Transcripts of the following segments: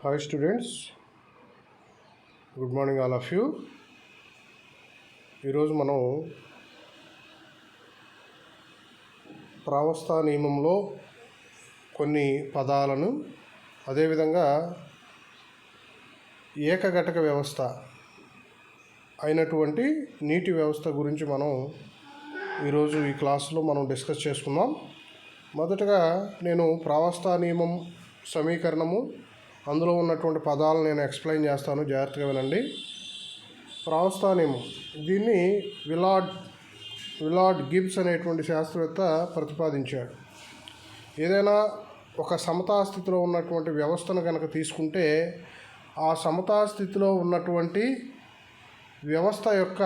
Hi students, good morning all of you. ఈరోజు మనం ప్రావస్థ నియమంలో కొన్ని పదాలను అదేవిధంగా ఏకఘటక వ్యవస్థ అయినటువంటి నీటి వ్యవస్థ గురించి మనం ఈరోజు ఈ క్లాసులో మనం డిస్కస్ చేసుకుందాం. మొదటగా నేను ప్రావస్థ నియమం సమీకరణము అందులో ఉన్నటువంటి పదాలను నేను ఎక్స్ప్లెయిన్ చేస్తాను, జాగ్రత్తగా వినండి. ప్రావస్థ నియమం దీన్ని విలార్డ్ గిబ్స్ అనేటువంటి శాస్త్రవేత్త ప్రతిపాదించాడు. ఏదైనా ఒక సమతాస్థితిలో ఉన్నటువంటి వ్యవస్థను కనుక తీసుకుంటే ఆ సమతాస్థితిలో ఉన్నటువంటి వ్యవస్థ యొక్క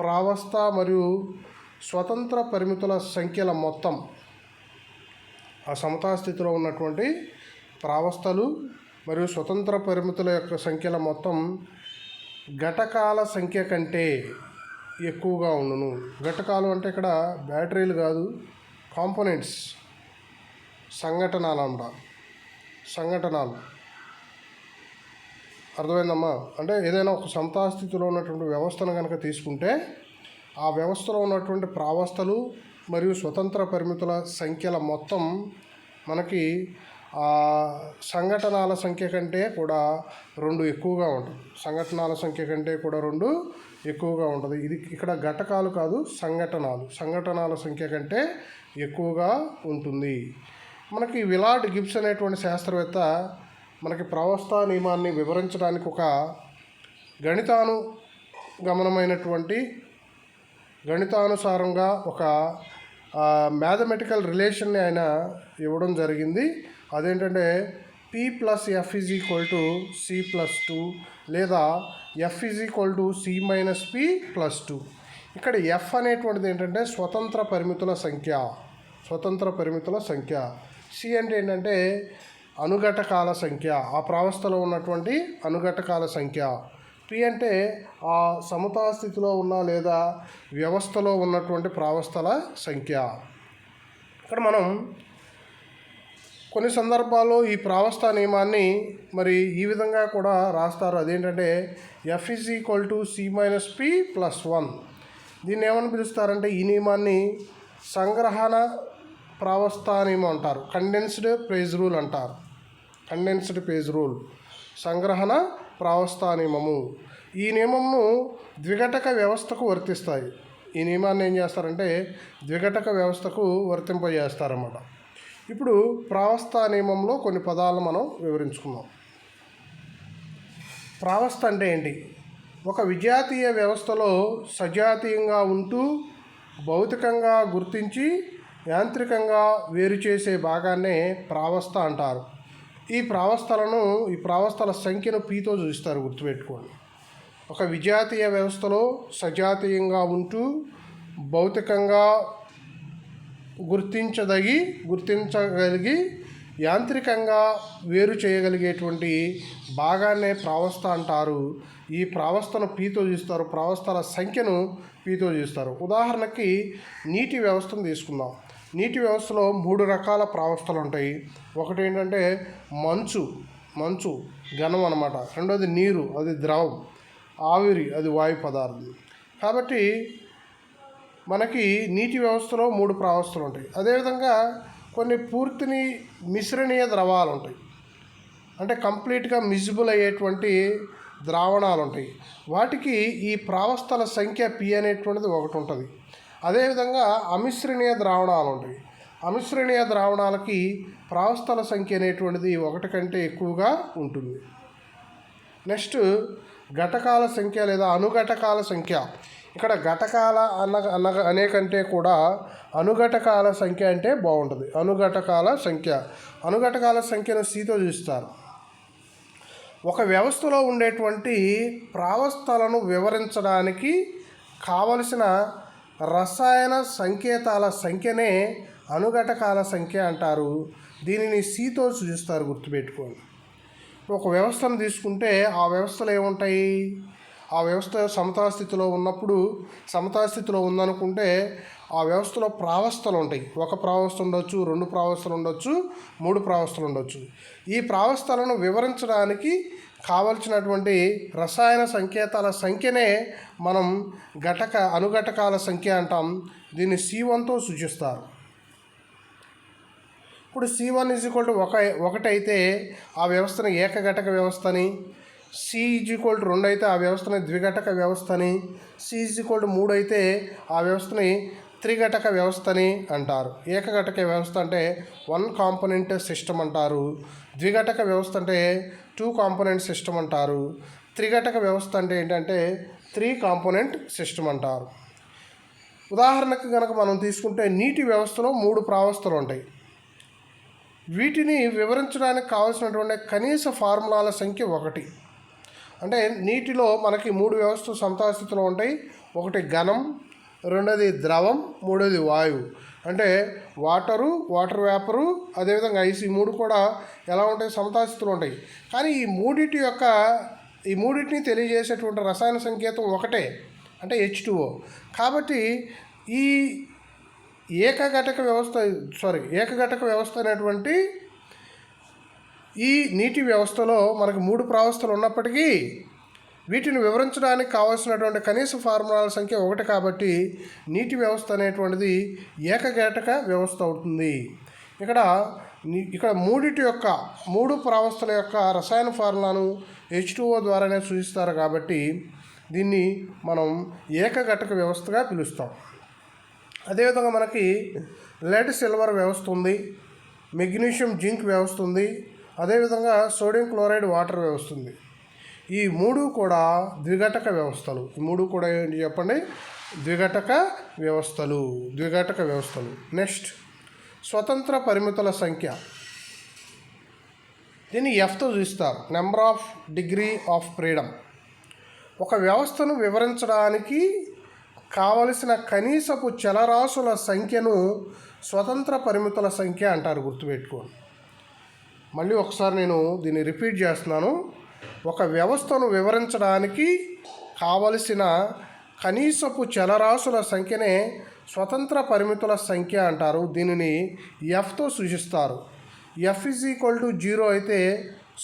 ప్రావస్థ మరియు స్వతంత్ర పరిమితుల సంఖ్యల మొత్తం, ఆ సమతాస్థితిలో ఉన్నటువంటి ప్రావస్థలు మరియు స్వతంత్ర పరిమితుల యొక్క సంఖ్యల మొత్తం ఘటకాల సంఖ్య కంటే ఎక్కువగా ఉండును. ఘటకాలు అంటే ఇక్కడ బ్యాటరీలు కాదు, కాంపోనెంట్స్, సంఘటనలు అర్థమైందమ్మా? అంటే ఏదైనా ఒక సమతాస్థితిలో ఉన్నటువంటి వ్యవస్థను కనుక తీసుకుంటే ఆ వ్యవస్థలో ఉన్నటువంటి ప్రావస్థలు మరియు స్వతంత్ర పరిమితుల సంఖ్యల మొత్తం మనకి సంఘటనల సంఖ్య కంటే కూడా 2 ఎక్కువగా ఉంటుంది. సంఘటనల సంఖ్య కంటే కూడా 2 ఎక్కువగా ఉంటుంది. ఇది ఇక్కడ ఘటకాలు కాదు, సంఘటనల సంఖ్య కంటే ఎక్కువగా ఉంటుంది. మనకి విలార్డ్ గిబ్స్ అనేటువంటి శాస్త్రవేత్త మనకి ప్రావస్థ నియమాన్ని వివరించడానికి ఒక గణితానుసారంగా ఒక మ్యాథమెటికల్ రిలేషన్ని ఆయన ఇవ్వడం జరిగింది. అదేంటంటే P+F=C+2 లేదా F=C-P+2. ఇక్కడ F అనేటువంటిది ఏంటంటే స్వతంత్ర పరిమితుల సంఖ్య. C అంటే ఏంటంటే అనుఘటకాల సంఖ్య, ఆ ప్రావస్థలో ఉన్నటువంటి అనుఘటకాల సంఖ్య. P అంటే ఆ సమతాస్థితిలో ఉన్న లేదా వ్యవస్థలో ఉన్నటువంటి ప్రావస్థల సంఖ్య. ఇక్కడ మనం కొన్ని సందర్భాల్లో ఈ ప్రావస్థ నియమాన్ని మరి ఈ విధంగా కూడా రాస్తారు. అదేంటంటే F=C-P+1. దీన్ని ఏమని పిలుస్తారంటే ఈ నియమాన్ని సంగ్రహణ ప్రావస్థ నియమం అంటారు. కండెన్స్డ్ పేజ్ రూల్, సంగ్రహణ ప్రావస్థ నియమము. ఈ నియమము ద్విఘటక వ్యవస్థకు వర్తిస్తాయి. ఈ నియమాన్ని ఏం చేస్తారంటే ద్విఘటక వ్యవస్థకు వర్తింపజేస్తారన్నమాట. ఇప్పుడు ప్రావస్థ నియమంలో కొన్ని పదాలను మనం వివరించుకుందాం. ప్రావస్థ అంటే ఏంటి? ఒక విజాతీయ వ్యవస్థలో సజాతీయంగా ఉంటూ భౌతికంగా గుర్తించి యాంత్రికంగా వేరు చేసే భాగాన్నే ప్రావస్థ అంటారు. ఈ ప్రావస్థల సంఖ్యను Pతో చూస్తారు, గుర్తుపెట్టుకోండి. ఒక విజాతీయ వ్యవస్థలో సజాతీయంగా ఉంటూ భౌతికంగా గుర్తించగలిగి యాంత్రికంగా వేరు చేయగలిగేటువంటి భాగాన్నే ప్రావస్థ అంటారు. ఈ ప్రావస్థను Pతో చూస్తారు, ప్రావస్థల సంఖ్యను Pతో చూస్తారు. ఉదాహరణకి నీటి వ్యవస్థను తీసుకుందాం. నీటి వ్యవస్థలో 3 రకాల ప్రావస్థలు ఉంటాయి. ఒకటి ఏంటంటే మంచు ఘనం అన్నమాట. రెండోది నీరు, అది ద్రవం. ఆవిరి, అది వాయు పదార్థం. కాబట్టి మనకి నీటి వ్యవస్థలో 3 ప్రావస్థలు ఉంటాయి. అదేవిధంగా కొన్ని పూర్తిని మిశ్రణీయ ద్రవాలు ఉంటాయి, అంటే కంప్లీట్గా మిజిబుల్ అయ్యేటువంటి ద్రావణాలు ఉంటాయి. వాటికి ఈ ప్రావస్థల సంఖ్య P అనేటువంటిది ఒకటి ఉంటుంది. అదేవిధంగా అమిశ్రణీయ ద్రావణాలు ఉంటాయి. అమిశ్రణీయ ద్రావణాలకి ప్రావస్థల సంఖ్య అనేటువంటిది 1 కంటే ఎక్కువగా ఉంటుంది. నెక్స్ట్ ఘటకాల సంఖ్య లేదా అనుఘటకాల సంఖ్య. ఇక్కడ ఘటకాల అనే కంటే కూడా అనుఘటకాల సంఖ్య అంటే బాగుంటుంది. అనుఘటకాల సంఖ్యను Cతో చూస్తారు. ఒక వ్యవస్థలో ఉండేటువంటి ప్రావస్థలను వివరించడానికి కావలసిన రసాయన సంకేతాల సంఖ్యనే అనుఘటకాల సంఖ్య అంటారు. దీనిని Cతో సూచిస్తారు, గుర్తుపెట్టుకోండి. ఒక వ్యవస్థను తీసుకుంటే ఆ వ్యవస్థలో ఏముంటాయి? ఆ వ్యవస్థ సమతాస్థితిలో ఉన్నప్పుడు, సమతాస్థితిలో ఉందనుకుంటే ఆ వ్యవస్థలో ప్రావస్థలు ఉంటాయి. ఒక ప్రావస్థ ఉండొచ్చు, 2 ప్రావస్థలు ఉండొచ్చు, 3 ప్రావస్థలు ఉండొచ్చు. ఈ ప్రావస్థలను వివరించడానికి కావలసినటువంటి రసాయన సంకేతాల సంఖ్యనే మనం అనుఘటకాల సంఖ్య అంటాం. దీన్ని C1తో సూచిస్తారు. ఇప్పుడు C1 1 అయితే ఆ వ్యవస్థని ఏకఘటక వ్యవస్థని, C2 అయితే ఆ వ్యవస్థని ద్విఘటక వ్యవస్థని, C3 అయితే ఆ వ్యవస్థని త్రిఘటక వ్యవస్థని అంటారు. ఏకఘటక వ్యవస్థ అంటే 1 కాంపోనెంట్ సిస్టమ్ అంటారు. ద్విఘటక వ్యవస్థ అంటే 2 కాంపోనెంట్ సిస్టమ్ అంటారు. త్రిఘటక వ్యవస్థ అంటే ఏంటంటే 3 కాంపోనెంట్ సిస్టమ్ అంటారు. ఉదాహరణకు కనుక మనం తీసుకుంటే నీటి వ్యవస్థలో 3 ప్రావస్థలు ఉంటాయి. వీటిని వివరించడానికి కావాల్సినటువంటి కనీస ఫార్ములాల సంఖ్య 1. అంటే నీటిలో మనకి 3 వ్యవస్థలు సమతాస్థితిలో ఉంటాయి. ఒకటి ఘనం, రెండోది ద్రవం, మూడోది వాయువు. అంటే వాటర్ వేపరు, అదేవిధంగా ఐస్, ఈ 3 కూడా ఎలా ఉంటాయి? సమతాస్థితిలో ఉంటాయి. కానీ ఈ మూడింటిని తెలియజేసేటువంటి రసాయన సంకేతం ఒకటే, అంటే H2O. కాబట్టి ఈ ఏకఘటక వ్యవస్థ అనేటువంటి ఈ నీటి వ్యవస్థలో మనకు 3 ప్రావస్థలు ఉన్నప్పటికీ వీటిని వివరించడానికి కావాల్సినటువంటి కనీస ఫార్ములాల సంఖ్య 1 కాబట్టి నీటి వ్యవస్థ అనేటువంటిది ఏకఘటక వ్యవస్థ అవుతుంది. ఇక్కడ 3 ప్రావస్థల యొక్క రసాయన ఫార్ములాను H2O ద్వారానే సూచిస్తారు కాబట్టి దీన్ని మనం ఏకఘటక వ్యవస్థగా పిలుస్తాం. అదేవిధంగా మనకి లెడ్ సిల్వర్ వ్యవస్థ ఉంది, మెగ్నీషియం జింక్ వ్యవస్థ ఉంది, అదేవిధంగా సోడియం క్లోరైడ్ వాటర్ వ్యవస్థ ఉంది. ఈ 3 కూడా ద్విఘటక వ్యవస్థలు. ఈ 3 కూడా ఏంటి చెప్పండి? ద్విఘటక వ్యవస్థలు. నెక్స్ట్, స్వతంత్ర పరిమితుల సంఖ్య. దీన్ని Fతో చూస్తారు. Number of degree of freedom. ఒక వ్యవస్థను వివరించడానికి కావలసిన కనీసపు చలరాశుల సంఖ్యను స్వతంత్ర పరిమితుల సంఖ్య అంటారు. గుర్తుపెట్టుకోండి. మళ్ళీ ఒకసారి నేను దీన్ని రిపీట్ చేస్తున్నాను. ఒక వ్యవస్థను వివరించడానికి కావలసిన కనీసపు చలరాశుల సంఖ్యనే స్వతంత్ర పరిమితుల సంఖ్య అంటారు. దీనిని Fతో సూచిస్తారు. F=0 అయితే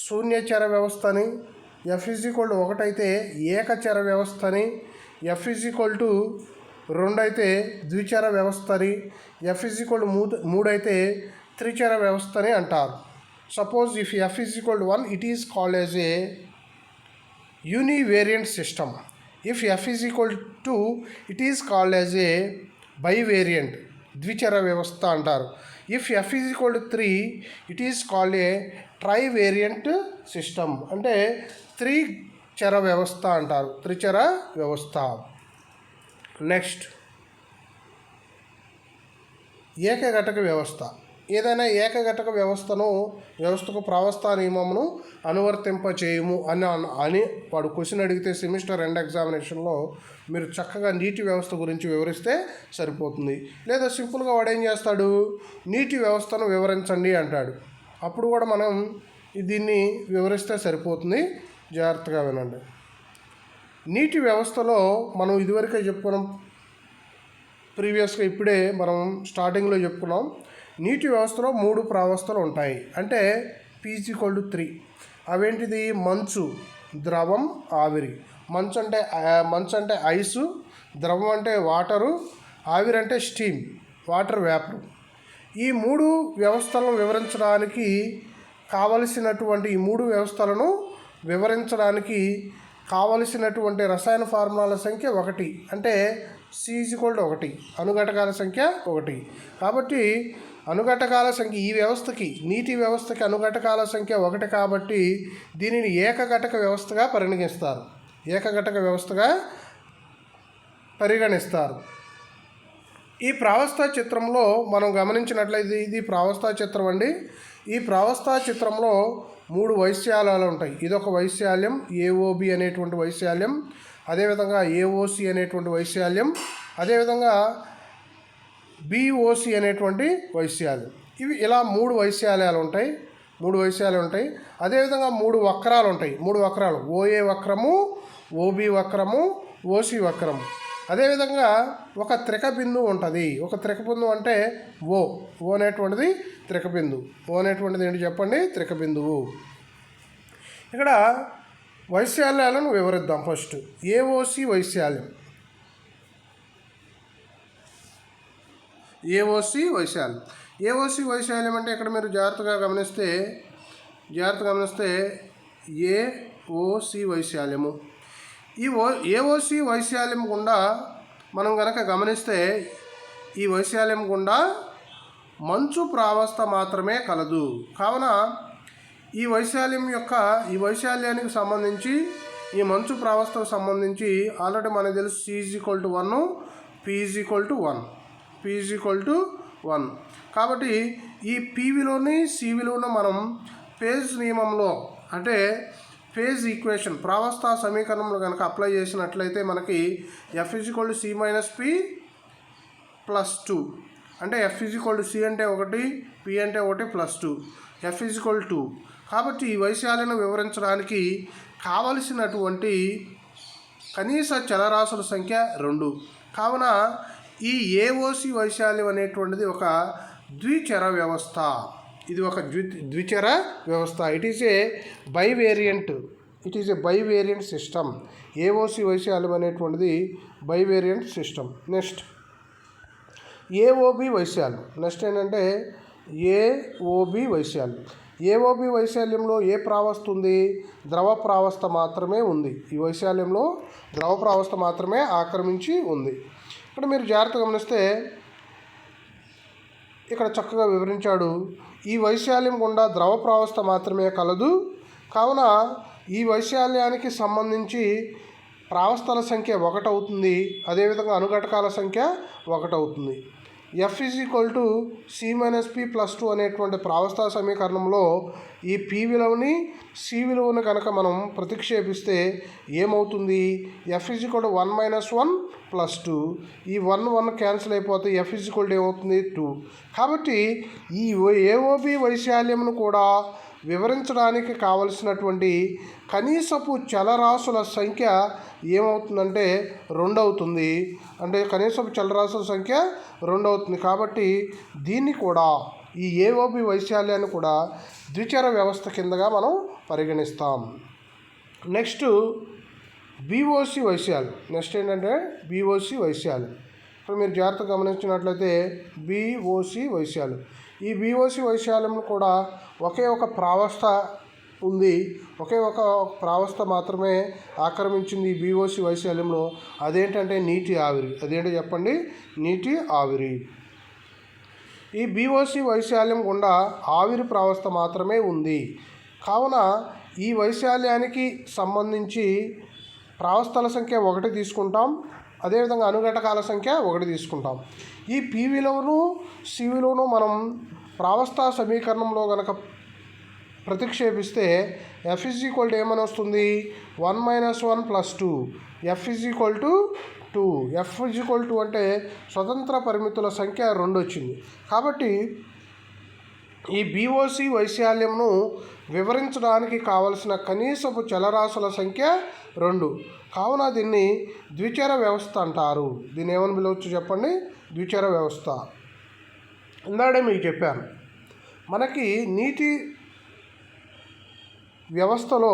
శూన్యచర వ్యవస్థని, F=1 అయితే ఏకచర వ్యవస్థని, F=2 అయితే ద్విచర వ్యవస్థని, F=3 అయితే త్రిచర వ్యవస్థని అంటారు. Suppose if F=1, it is called as a univariant system. If F=2, it is called as a bivariant, ద్విచర వ్యవస్థ అంటారు. If F=3, it is called a trivariant system, అంటే త్రిచర వ్యవస్థ అంటారు, త్రిచర వ్యవస్థ. నెక్స్ట్, ఏకఘటక వ్యవస్థ. ఏదైనా ఏకఘటక వ్యవస్థకు ప్రావస్థా నియమమును అనువర్తింపచేయము అని వాడు క్వశ్చన్ అడిగితే సెమిస్టర్ ఎండ్ ఎగ్జామినేషన్లో మీరు చక్కగా నీటి వ్యవస్థ గురించి వివరిస్తే సరిపోతుంది. లేదా సింపుల్గా వాడు ఏం చేస్తాడు? నీటి వ్యవస్థను వివరించండి అంటాడు. అప్పుడు కూడా మనం దీన్ని వివరిస్తే సరిపోతుంది. జాగ్రత్తగా వినండి. నీటి వ్యవస్థలో మనం ఇదివరకే చెప్పుకున్నాం, ప్రీవియస్గా ఇప్పుడే మనం స్టార్టింగ్లో చెప్పుకున్నాం. నీటి వ్యవస్థలో 3 ప్రావస్థలు ఉంటాయి. అంటే P=3. అవేంటిది? మంచు, ద్రవం, ఆవిరి. మంచు అంటే ఐసు, ద్రవం అంటే వాటరు, ఆవిరి అంటే స్టీమ్, వాటర్ వేపర్. ఈ 3 వ్యవస్థలను వివరించడానికి కావలసినటువంటి రసాయన ఫార్ములాల సంఖ్య 1. అంటే C=1, అనుఘటకాల సంఖ్య 1. కాబట్టి అనుఘటకాల సంఖ్య నీటి వ్యవస్థకి అనుఘటకాల సంఖ్య 1 కాబట్టి దీనిని ఏకఘటక వ్యవస్థగా పరిగణిస్తారు. ఈ ప్రావస్థా చిత్రంలో మనం గమనించినట్లయితే ఇది ప్రావస్థా చిత్రం అండి. ఈ ప్రావస్థా చిత్రంలో 3 వైశాల్యాలు ఉంటాయి. ఇదొక వైశాల్యం, AOB అనేటువంటి వైశాల్యం, అదేవిధంగా AOC అనేటువంటి వైశాల్యం, అదేవిధంగా BOC అనేటువంటి వైశాల్యం. ఇలా 3 వైశాల్యాలు ఉంటాయి. 3 వైశాల్యాలు ఉంటాయి. అదేవిధంగా 3 వక్రాలు ఉంటాయి. 3 వక్రాలు ఓఏ వక్రము, ఓబి వక్రము, ఓసి వక్రము. అదేవిధంగా ఒక త్రికబిందువు ఉంటుంది. ఒక త్రికబిందువు అంటే ఓ అనేటువంటిది త్రికబిందువు. ఓ అనేటువంటిది ఏంటి చెప్పండి? త్రికబిందువు. ఇక్కడ వైశాల్యాలను వివరిద్దాం. ఫస్ట్ ఏఓసి వైశాల్యం. ఏఓసి వైశాల్యం అంటే ఇక్కడ మీరు జాగ్రత్తగా గమనిస్తే ఏఓసి వైశాల్యము. ఈ ఏఓసి వైశాల్యం గుండా మనం కనుక గమనిస్తే ఈ వైశాల్యం గుండా మంచు ప్రావస్థ మాత్రమే కలదు. కావున ఈ వైశాల్యానికి సంబంధించి ఈ మంచు ప్రావస్థకు సంబంధించి ఆల్రెడీ మనకు తెలుసు C=1, P=1. కాబట్టి ఈ P విలువని C విలువను మనం ఫేజ్ నియమంలో అంటే ఫేజ్ ఈక్వేషన్ ప్రావస్థ సమీకరణంలో కనుక అప్లై చేసినట్లయితే మనకి F=C-P+2 అంటే F=C అంటే 1, P అంటే 1 +2 F=2. కాబట్టి ఈ వైశాల్యను వివరించడానికి కావలసినటువంటి కనీస చలరాశుల సంఖ్య 2. కావున ఈ ఏఓసి వైశాల్యం అనేటువంటిది ఒక ద్విచర వ్యవస్థ. ఇది ఒక ద్విచర వ్యవస్థ. It is a bivariant system. AOC వైశాల్యం అనేటువంటిది బైవేరియంట్ సిస్టమ్. నెక్స్ట్ ఏఓబి వైశాల్యం. నెక్స్ట్ ఏంటంటే ఏఓబి వైశాల్యం. ఏఓబి వైశాల్యంలో ఏ ప్రావస్థ ఉంది? ద్రవ ప్రావస్థ మాత్రమే ఉంది. ఈ వైశాల్యంలో ద్రవ ప్రావస్థ మాత్రమే ఆక్రమించి ఉంది. ఇక్కడ మీరు జాగ్రత్తగా గమనిస్తే ఇక్కడ చక్కగా వివరించాడు. ఈ వైశాల్యం గుండా ద్రవ ప్రావస్థ మాత్రమే కలదు. కావున ఈ వైశాల్యానికి సంబంధించి ప్రావస్థల సంఖ్య 1 అవుతుంది. అదేవిధంగా అణుఘటకాల సంఖ్య 1 అవుతుంది. F=C-P+2 అనేటువంటి ప్రావస్థ సమీకరణంలో ఈ P విలువని C విలువని కనుక మనం ప్రతిక్షేపిస్తే ఏమవుతుంది? F=1-1+2. ఈ 1 క్యాన్సిల్ అయిపోతే F= ఏమవుతుంది? 2. కాబట్టి ఈ ఏఓబి వైశాల్యంను కూడా వివరించడానికి కావలసినటువంటి కనీసపు చలరాశుల సంఖ్య ఏమవుతుందంటే 2 అవుతుంది. అంటే కనీసపు చలరాశుల సంఖ్య 2 అవుతుంది. కాబట్టి దీన్ని కూడా ఈ ఏఓబి వైశాల్యాన్ని కూడా ద్విచర వ్యవస్థ కిందగా మనం పరిగణిస్తాం. నెక్స్ట్ బీఓసి వైశాల్యం. నెక్స్ట్ ఏంటంటే బీఓసి వైశాల్యం. ఇప్పుడు మీరు జాగ్రత్తగా గమనించినట్లయితే బీఓసి వైశాల్యం. ఈ బీఓసి వైశాల్యంలో కూడా ఒకే ఒక ప్రావస్థ ఉంది. ఒకే ఒక ప్రావస్థ మాత్రమే ఆక్రమించింది ఈ బీఓసి వైశాల్యంలో. అదేంటంటే నీటి ఆవిరి. అదేంటో చెప్పండి? నీటి ఆవిరి. ఈ బీఓసి వైశాల్యం గుండా ఆవిరి ప్రావస్థ మాత్రమే ఉంది. కావున ఈ వైశాల్యానికి సంబంధించి ప్రావస్థల సంఖ్య 1 తీసుకుంటాం. అదేవిధంగా అణుఘటకాల సంఖ్య 1 తీసుకుంటాం. ఈ P విలువను C విలువను మనం ప్రావస్థ సమీకరణంలో కనుక ప్రతిక్షేపిస్తే F= ఏమని వస్తుంది? 1-1+2. F=2. F= అంటే స్వతంత్ర పరిమితుల సంఖ్య 2 వచ్చింది. కాబట్టి ఈ బీఓసి వైశాల్యంను వివరించడానికి కావలసిన కనీసపు చలరాశుల సంఖ్య 2. కావున దీన్ని ద్విచర వ్యవస్థ అంటారు. దీన్ని ఏమని పిలవచ్చు చెప్పండి? ద్విచర వ్యవస్థ. ఇందాడే మీకు చెప్పాను, మనకి నీటి వ్యవస్థలో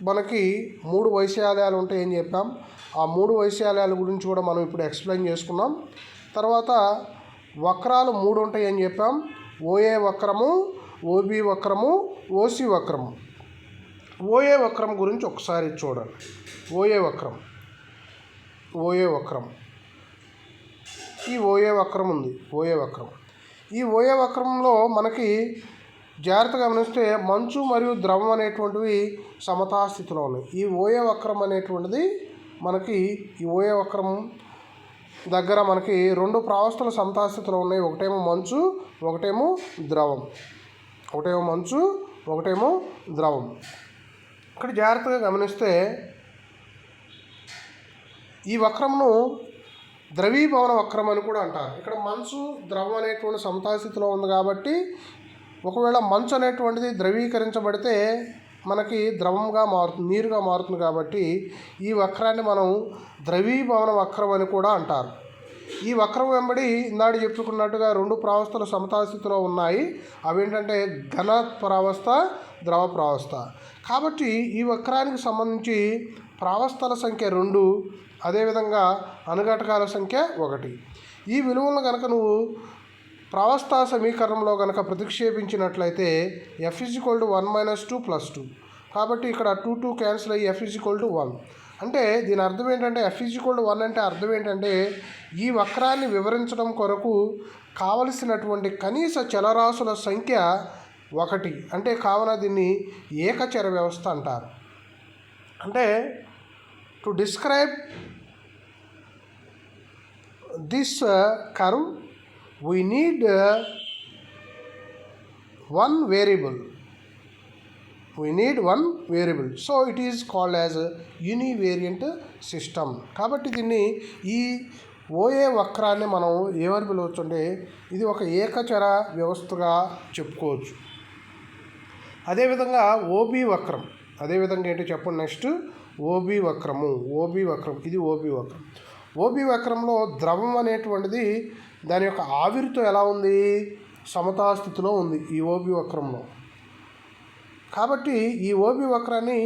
మనకి 3 వైశాల్యాలు ఉంటాయని చెప్పాం. ఆ 3 వైశాల్యాల గురించి కూడా మనం ఇప్పుడు ఎక్స్ప్లెయిన్ చేసుకున్నాం. తర్వాత వక్రాలు 3 ఉంటాయని చెప్పాం. ఓఏ వక్రము, ఓబి వక్రము, ఓసి వక్రము. ఓఏ వక్రం గురించి ఒకసారి చూడండి. ఓఏ వక్రం. ఈ ఓఏ వక్రం ఉంది. ఈ ఓఏ వక్రంలో మనకి జాగ్రత్తగా గమనిస్తే మంచు మరియు ద్రవం అనేటువంటివి సమతాస్థితిలో ఉన్నాయి. ఈ ఓఏ వక్రం అనేటువంటిది మనకి ఈ ఓఏ వక్రం దగ్గర మనకి 2 ప్రావస్థలు సమతాస్థితిలో ఉన్నాయి. ఒకటేమో మంచు, ఒకటేమో ద్రవం. ఇక్కడ జాగ్రత్తగా గమనిస్తే ఈ వక్రంను ద్రవీభవన వక్రం అని కూడా అంటారు. ఇక్కడ మంచు ద్రవం అనేటువంటి సమతాస్థితిలో ఉంది కాబట్టి ఒకవేళ మంచు అనేటువంటిది ద్రవీకరించబడితే మనకి ద్రవంగా మారుతుంది, నీరుగా మారుతుంది. కాబట్టి ఈ వక్రాన్ని మనం ద్రవీభవన వక్రం అని కూడా అంటారు. ఈ వక్రం వెంబడి ఇందాక చెప్పుకున్నట్టుగా రెండు ప్రావస్థలు సమతాస్థితిలో ఉన్నాయి. అవేంటంటే ఘన ప్రావస్థ, ద్రవ ప్రావస్థ. కాబట్టి ఈ వక్రానికి సంబంధించి ప్రావస్థల సంఖ్య 2, అదేవిధంగా అనుఘటకాల సంఖ్య 1. ఈ విలువలను కనుక నువ్వు ప్రావస్థా సమీకరణంలో కనుక ప్రతిక్షేపించినట్లయితే f = 1 - 2 + 2. కాబట్టి ఇక్కడ 2 క్యాన్సిల్ అయ్యి f = 1. అంటే దీని అర్థం ఏంటంటే f = 1 అంటే అర్థం ఏంటంటే ఈ వక్రాన్ని వివరించడం కొరకు కావలసినటువంటి కనీస చలరాశుల సంఖ్య 1. అంటే కావున దీన్ని ఏకచర వ్యవస్థ అంటారు. అంటే to describe this curve we need one variable. So it is called as a univariant system. కాబట్టి దీన్ని ఈ ఓఏ వక్రాన్ని మనం ఏమని పిలవచ్చు అంటే ఇది ఒక ఏకచర వ్యవస్థగా చెప్పుకోవచ్చు. అదేవిధంగా ఓబీ వక్రం, అదేవిధంగా ఏంటో చెప్పండి. నెక్స్ట్ ఓబీ వక్రము. ఇది ఓబీ వక్రం. ఓబీ వక్రంలో ద్రవం అనేటువంటిది దాని యొక్క ఆవిరితో ఎలా ఉంది? సమతాస్థితిలో ఉంది ఈ ఓబీ వక్రంలో. కాబట్టి ఈ ఓబీ వక్రాన్ని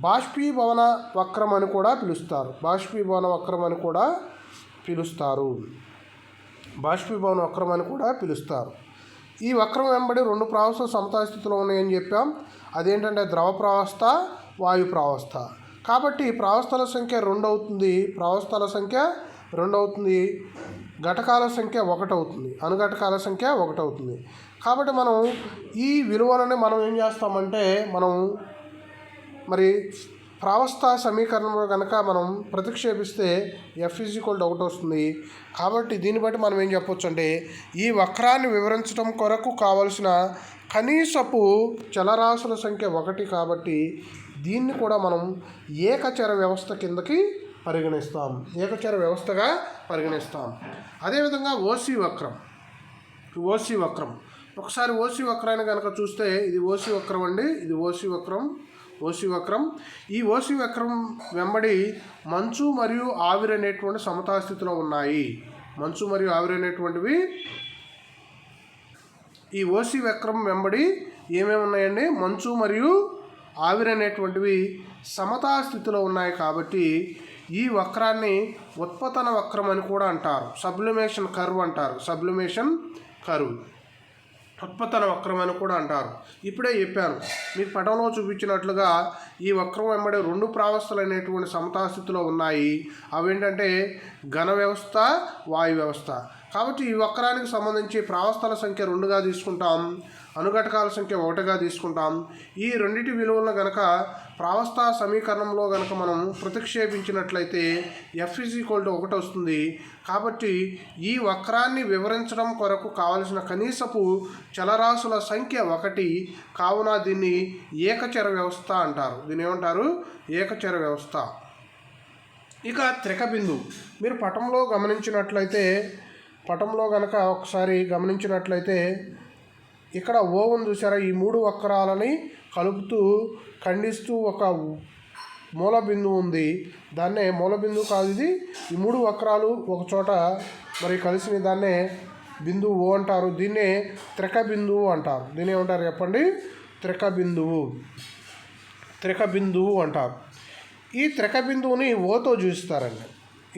బాష్పీభవన వక్రం అని కూడా పిలుస్తారు. ఈ వక్రం వెంబడి రెండు ప్రావస్థలు సమతాస్థితిలో ఉన్నాయని చెప్పాం. అదేంటంటే ద్రవ ప్రావస్థ, వాయు ప్రావస్థ. కాబట్టి ప్రావస్థల సంఖ్య 2 అవుతుంది, ఘటకాల సంఖ్య 1 అవుతుంది, అనుఘటకాల సంఖ్య 1 అవుతుంది. కాబట్టి మనం ఈ విలువలని మనం ఏం చేస్తామంటే మరి ప్రావస్థా సమీకరణంలో కనుక మనం ప్రతిక్షేపిస్తే f = 1 వస్తుంది. కాబట్టి దీన్ని బట్టి మనం ఏం చెప్పొచ్చు అంటే ఈ వక్రాన్ని వివరించడం కొరకు కావలసిన కనీసపు చలరాశుల సంఖ్య 1 కాబట్టి దీన్ని కూడా మనం ఏకచర వ్యవస్థ కిందకి ఏకచర వ్యవస్థగా పరిగణిస్తాం. అదేవిధంగా ఓసీ వక్రం. ఒకసారి ఓసీ వక్రాన్ని కనుక చూస్తే ఇది ఓసీ వక్రం అండి. ఇది ఓసీ వక్రం. ఈ ఓసీ వక్రం వెంబడి మంచు మరియు ఆవిరి అనేటువంటి సమతాస్థితిలో ఉన్నాయి. మంచు మరియు ఆవిరి అనేటువంటివి ఈ ఓసీ వక్రం వెంబడి ఏమేమి ఉన్నాయండి? మంచు మరియు ఆవిరి అనేటువంటివి సమతాస్థితిలో ఉన్నాయి. కాబట్టి ఈ వక్రాన్ని ఉత్పతన వక్రం అని కూడా అంటారు. సబ్లిమేషన్ కర్వ్ ఉత్పతన వక్రం అని కూడా అంటారు. ఇప్పుడే చెప్పాను మీకు పటంలో చూపించినట్లుగా ఈ వక్రం వెంబడి రెండు ప్రావస్థలు అనేటువంటి సమతాస్థితిలో ఉన్నాయి. అవేంటంటే ఘన వ్యవస్థ, వాయు వ్యవస్థ. కాబట్టి ఈ వక్రానికి సంబంధించి ప్రావస్థల సంఖ్య 2గా తీసుకుంటాం, అనుఘటకాల సంఖ్య 1గా తీసుకుంటాం. ఈ రెండింటి విలువలను గనక ప్రావస్థా సమీకరణంలో గనక మనం ప్రతిక్షేపించినట్లయితే f = 1 వస్తుంది. కాబట్టి ఈ వక్రాన్ని వివరించడం కొరకు కావలసిన కనీసపు చలరాశుల సంఖ్య 1. కావున దీన్ని ఏకచర వ్యవస్థ అంటారు. దీన్ని ఏమంటారు? ఏకచర వ్యవస్థ. ఇక త్రిక బిందువు. మీరు పటంలో గనక ఒకసారి గమనించినట్లయితే ఇక్కడ ఓ ఉంది చూసారా? ఈ 3 వక్రాలని కలుపుతూ ఖండిస్తూ ఒక మూల బిందువు ఉంది. దాన్నే మూల బిందువు కాదు ఇది. ఈ 3 వక్రాలు ఒక చోట మరి కలిసిన దాన్నే బిందువు ఓ అంటారు. దీన్నే త్రిక బిందువు అంటారు. దీన్ని ఏమంటారు చెప్పండి? త్రిక బిందువు అంటారు. ఈ త్రిక బిందువుని ఓతో చూస్తారండి.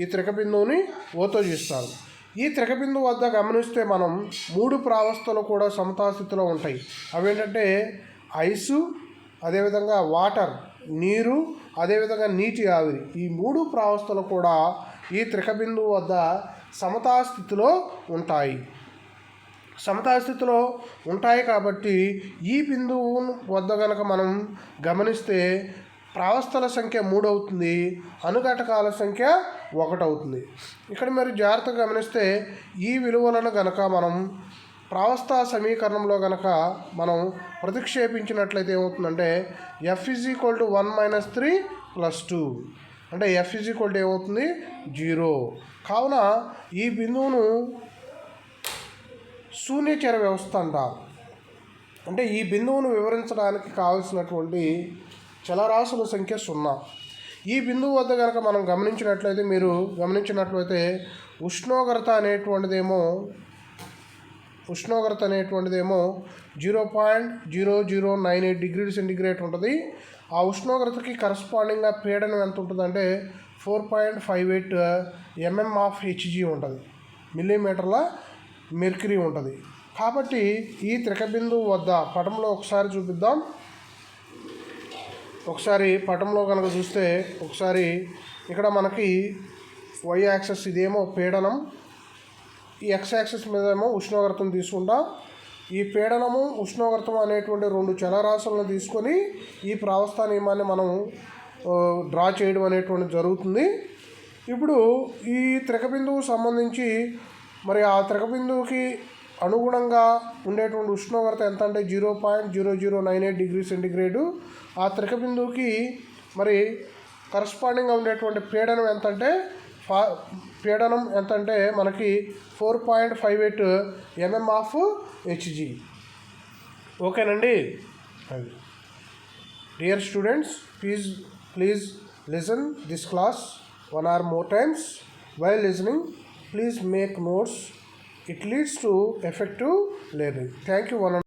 ఈ త్రిక బిందువు వద్ద గమనిస్తే మనం 3 ప్రావస్థలు కూడా సమతాస్థితిలో ఉంటాయి. అవేంటంటే ఐసు, అదేవిధంగా వాటర్ నీరు, అదేవిధంగా నీటి ఆవిరి. ఈ 3 ప్రావస్థలు కూడా ఈ త్రిక బిందువు వద్ద సమతాస్థితిలో ఉంటాయి. కాబట్టి ఈ బిందువు వద్ద కనుక మనం గమనిస్తే ప్రావస్థల సంఖ్య 3 అవుతుంది, అనుఘటకాల సంఖ్య 1 అవుతుంది. ఇక్కడ మీరు జాగ్రత్తగా గమనిస్తే ఈ విలువలను గనక మనం ప్రావస్థా సమీకరణంలో గనక మనం ప్రతిక్షేపించినట్లయితే ఏమవుతుందంటే f = 1 - 3 + 2 అంటే f ఏమవుతుంది? 0. కావున ఈ బిందువును శూన్యచర వ్యవస్థ అంటారు. అంటే ఈ బిందువును వివరించడానికి కావలసినటువంటి చలరాశుల సంఖ్య 0. ఈ బిందువు వద్ద కనుక మనం గమనించినట్లయితే ఉష్ణోగ్రత అనేటువంటిదేమో 0.0098 డిగ్రీల సెంటిగ్రేడ్ ఉంటుంది. ఆ ఉష్ణోగ్రతకి కరస్పాండింగ్గా పీడనం ఎంత ఉంటుందంటే 4.58 mm ఆఫ్ Hg ఉంటుంది, మిల్లీమీటర్ల మెర్క్యూరీ ఉంటుంది. కాబట్టి ఈ త్రికబిందువు వద్ద పటంలో ఒకసారి చూపిద్దాం. ఒకసారి పటంలో కనుక చూస్తే ఒకసారి ఇక్కడ మనకి y యాక్సెస్ ఇదేమో పీడనం, ఈ x యాక్సెస్ మీద ఏమో ఉష్ణోగ్రతను తీసుకుంటాం. ఈ పీడనము ఉష్ణోగ్రతం అనేటువంటి 2 చలరాశులను తీసుకొని ఈ ప్రావస్థా నియమాన్ని మనం డ్రా చేయడం అనేటువంటి జరుగుతుంది. ఇప్పుడు ఈ త్రికబిందువు సంబంధించి మరి ఆ త్రికబిందువుకి అనుగుణంగా ఉండేటువంటి ఉష్ణోగ్రత ఎంత అంటే 0.0098 డిగ్రీ సెంటిగ్రేడు. ఆ త్రికబిందువుకి మరి కరస్పాండింగ్గా ఉండేటువంటి పీడనం ఎంతంటే మనకి 4.58 mm ఆఫ్ Hg. ఓకేనండి. Dear students, please listen this class 1 or more times. While listening, please make notes. It leads to effective learning. Thank you.